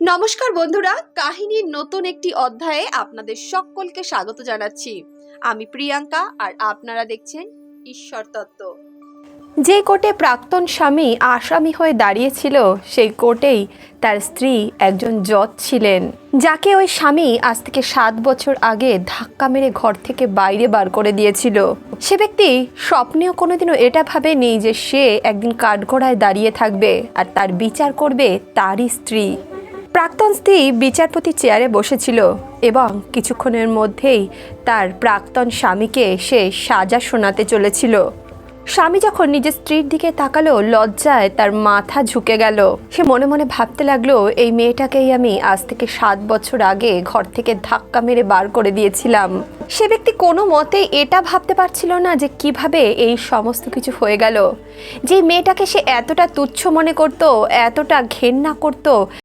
নমস্কার বন্ধুরা, কাহিনীর নতুন একটি অধ্যায়ে আপনাদের সকলকে স্বাগত জানাচ্ছি। আমি প্রিয়াঙ্কা আর আপনারা দেখছেন ঈশ্বর তত্ত্ব। যে কোর্টে প্রাক্তন স্বামী আসামি হয়ে দাঁড়িয়েছিল, সেই কোর্টেই তার স্ত্রী একজন জজ ছিলেন, যাকে ওই স্বামী আজ থেকে 7 বছর আগে ধাক্কা মেরে ঘর থেকে বাইরে বার করে দিয়েছিল। সে ব্যক্তি স্বপ্নেও কোনোদিনও এটা ভাবেনি যে সে একদিন কাঠগড়ায় দাঁড়িয়ে থাকবে আর তার বিচার করবে তারই স্ত্রী। প্রাক্তন স্ত্রী বিচারপতি চেয়ারে বসেছিল এবং কিছুক্ষণের মধ্যেই তার প্রাক্তন স্বামীকে সে সাজা শোনাতে চলেছিল। স্বামী যখন নিজের স্ত্রীর দিকে তাকালো, লজ্জায় তার মাথা ঝুঁকে গেল। সে মনে মনে ভাবতে লাগলো, এই মেয়েটাকেই আমি আজ থেকে 7 বছর আগে ঘর থেকে ধাক্কা মেরে বার করে দিয়েছিলাম। সে ব্যক্তি কোনো মতে এটা ভাবতে পারছিল না যে কিভাবে এই সমস্ত কিছু হয়ে গেল। যে মেয়েটাকে সে এতটা তুচ্ছ মনে করত, এতটা ঘেন্না করত,